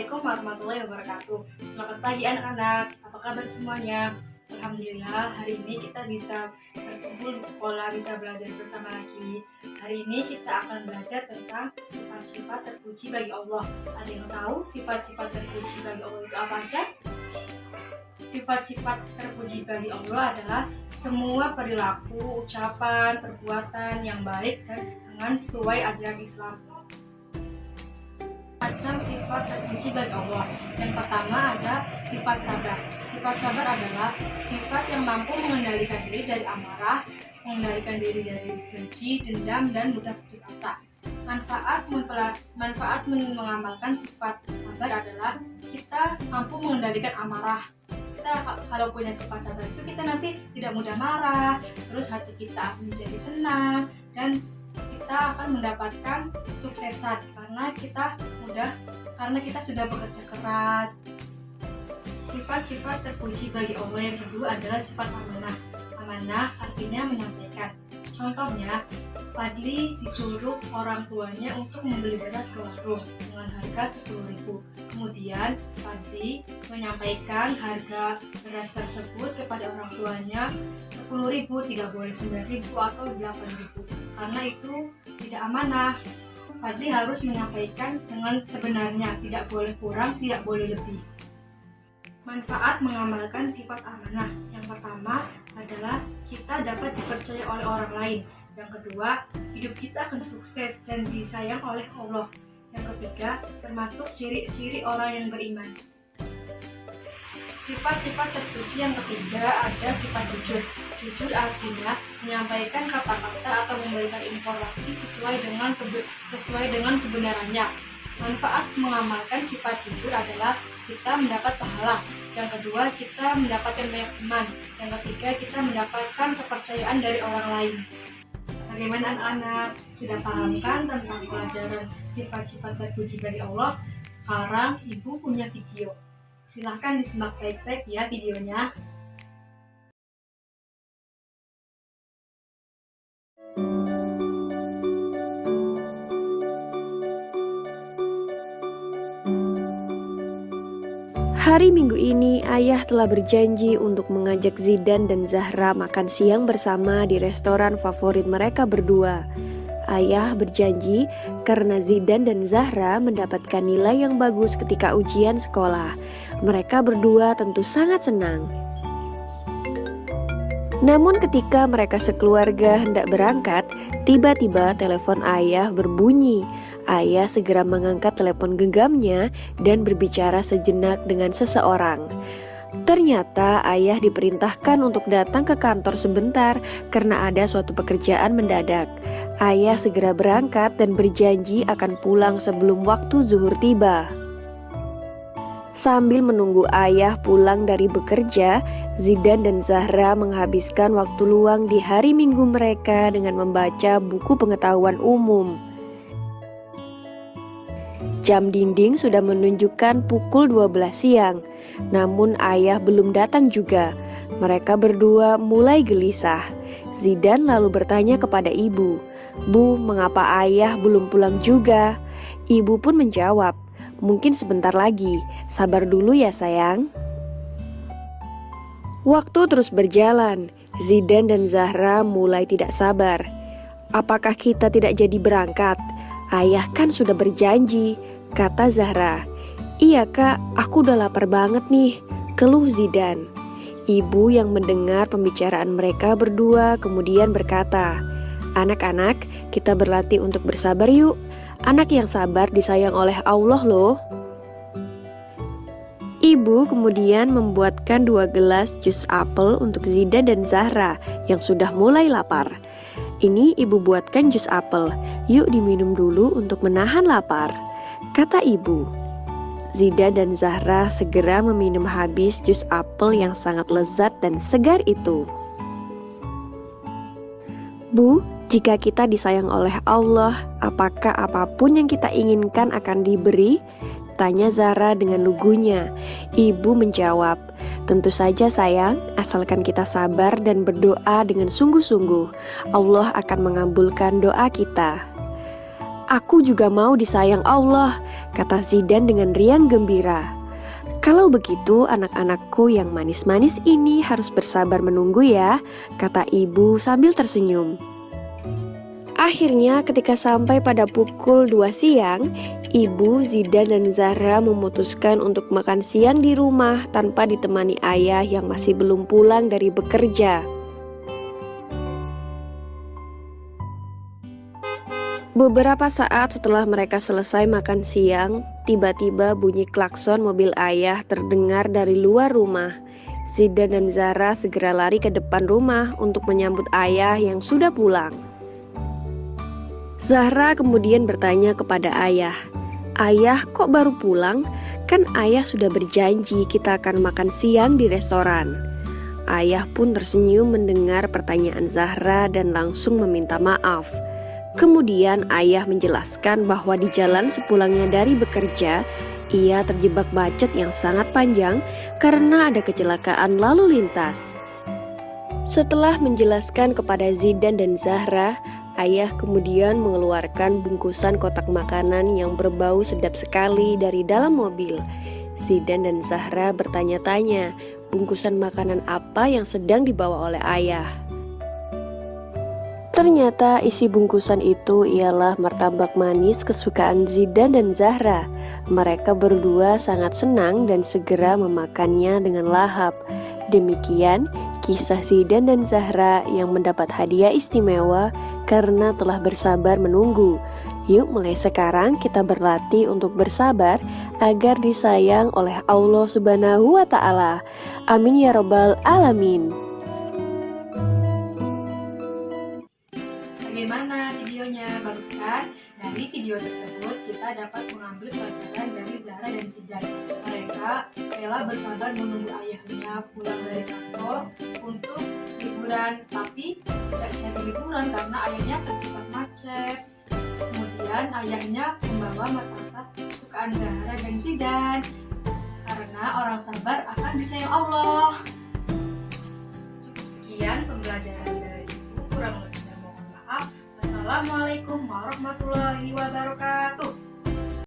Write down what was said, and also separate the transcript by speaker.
Speaker 1: Assalamualaikum warahmatullahi wabarakatuh. Selamat pagi anak-anak, apa kabar semuanya? Alhamdulillah hari ini kita bisa berkumpul di sekolah, bisa belajar bersama lagi. Hari ini kita akan belajar tentang sifat-sifat terpuji bagi Allah. Ada yang tahu sifat-sifat terpuji bagi Allah itu apa aja? Sifat-sifat terpuji bagi Allah adalah semua perilaku, ucapan, perbuatan yang baik dan dengan sesuai ajaran Islam. Macam sifat terpuji bagi Allah. Yang pertama ada sifat sabar. Sifat sabar adalah sifat yang mampu mengendalikan diri dari amarah, mengendalikan diri dari benci, dendam, dan mudah putus asa. Manfaat mengamalkan sifat sabar adalah kita mampu mengendalikan amarah. Kita kalau punya sifat sabar itu kita nanti tidak mudah marah, terus hati kita akan menjadi tenang dan kita akan mendapatkan kesuksesan karena kita sudah bekerja keras. Sifat-sifat terpuji bagi Allah yang kedua adalah sifat amanah. Amanah artinya menyampaikan. Contohnya, Fadli disuruh orang tuanya untuk membeli beras ke warung dengan harga 10.000. Kemudian Fadli menyampaikan harga beras tersebut kepada orang tuanya 10.000, tidak boleh 9.000 atau 8.000. Karena itu tidak amanah. Fadli harus menyampaikan dengan sebenarnya, tidak boleh kurang, tidak boleh lebih. Manfaat mengamalkan sifat amanah. Yang pertama adalah kita dapat dipercaya oleh orang lain. Yang kedua, hidup kita akan sukses dan disayang oleh Allah. Yang ketiga, termasuk ciri-ciri orang yang beriman. Sifat-sifat terpuji yang ketiga ada sifat jujur. Jujur artinya menyampaikan kata-kata atau memberikan informasi sesuai dengan kebenarannya. Manfaat mengamalkan sifat jujur adalah kita mendapat pahala. Yang kedua, kita mendapatkan banyak teman. Yang ketiga, kita mendapatkan kepercayaan dari orang lain. Bagaimana anak-anak? Sudah paham kan tentang pelajaran sifat-sifat terpuji bagi Allah? Sekarang Ibu punya video. Silahkan disimak baik-baik ya videonya.
Speaker 2: Hari Minggu ini, Ayah telah berjanji untuk mengajak Zidan dan Zahra makan siang bersama di restoran favorit mereka berdua. Ayah berjanji karena Zidan dan Zahra mendapatkan nilai yang bagus ketika ujian sekolah. Mereka berdua tentu sangat senang. Namun ketika mereka sekeluarga hendak berangkat, tiba-tiba telepon Ayah berbunyi. Ayah segera mengangkat telepon genggamnya dan berbicara sejenak dengan seseorang. Ternyata Ayah diperintahkan untuk datang ke kantor sebentar karena ada suatu pekerjaan mendadak. Ayah segera berangkat dan berjanji akan pulang sebelum waktu zuhur tiba. Sambil menunggu Ayah pulang dari bekerja, Zidan dan Zahra menghabiskan waktu luang di hari Minggu mereka dengan membaca buku pengetahuan umum. Jam dinding sudah menunjukkan pukul 12 siang, namun Ayah belum datang juga. Mereka berdua mulai gelisah. Zidan lalu bertanya kepada ibu, "Bu, mengapa Ayah belum pulang juga?" Ibu pun menjawab, "Mungkin sebentar lagi, sabar dulu ya sayang." Waktu terus berjalan, Zidan dan Zahra mulai tidak sabar. "Apakah kita tidak jadi berangkat? Ayah kan sudah berjanji," kata Zahra. "Iya kak, aku udah lapar banget nih," keluh Zidan. Ibu yang mendengar pembicaraan mereka berdua kemudian berkata, "Anak-anak, kita berlatih untuk bersabar yuk. Anak yang sabar disayang oleh Allah loh." Ibu kemudian membuatkan 2 gelas jus apel untuk Zidan dan Zahra yang sudah mulai lapar. "Ini ibu buatkan jus apel, yuk diminum dulu untuk menahan lapar," kata ibu. Zidan dan Zahra segera meminum habis jus apel yang sangat lezat dan segar itu. "Bu, jika kita disayang oleh Allah, apakah apapun yang kita inginkan akan diberi?" tanya Zahra dengan lugunya. Ibu menjawab, "Tentu saja sayang, asalkan kita sabar dan berdoa dengan sungguh-sungguh, Allah akan mengabulkan doa kita." Aku juga mau disayang Allah, kata Zidan dengan riang gembira. Kalau begitu anak-anakku yang manis-manis ini harus bersabar menunggu ya, kata ibu sambil tersenyum. Akhirnya ketika sampai pada pukul 2 siang, ibu, Zidan dan Zahra memutuskan untuk makan siang di rumah tanpa ditemani ayah yang masih belum pulang dari bekerja. Beberapa saat setelah mereka selesai makan siang, tiba-tiba bunyi klakson mobil ayah terdengar dari luar rumah. Zidan dan Zahra segera lari ke depan rumah untuk menyambut ayah yang sudah pulang. Zahra kemudian bertanya kepada ayah, "Ayah, kok baru pulang? Kan ayah sudah berjanji kita akan makan siang di restoran." Ayah pun tersenyum mendengar pertanyaan Zahra dan langsung meminta maaf. Kemudian ayah menjelaskan bahwa di jalan sepulangnya dari bekerja, ia terjebak macet yang sangat panjang karena ada kecelakaan lalu lintas. Setelah menjelaskan kepada Zidan dan Zahra, ayah kemudian mengeluarkan bungkusan kotak makanan yang berbau sedap sekali dari dalam mobil. Zidan dan Zahra bertanya-tanya, bungkusan makanan apa yang sedang dibawa oleh ayah. Ternyata isi bungkusan itu ialah martabak manis kesukaan Zidan dan Zahra. Mereka berdua sangat senang dan segera memakannya dengan lahap. Demikian kisah Zidan dan Zahra yang mendapat hadiah istimewa karena telah bersabar menunggu. Yuk mulai sekarang kita berlatih untuk bersabar agar disayang oleh Allah Subhanahu wa Ta'ala. Amin ya Rabbal Alamin.
Speaker 1: Bagaimana videonya? Bagus kan? Dari video tersebut kita dapat mengambil pelajaran dari Zahra dan Zidan. Mereka rela bersabar menunggu ayahnya pulang dari kantor untuk liburan, tapi tidak jadi liburan karena ayahnya terjebak macet. Kemudian ayahnya membawa martabak kesukaan Zahra dan Zidan. Karena orang sabar akan disayang Allah. Cukup sekian pembelajaran dari ibu, kurang lebih. Assalamualaikum warahmatullahi wabarakatuh.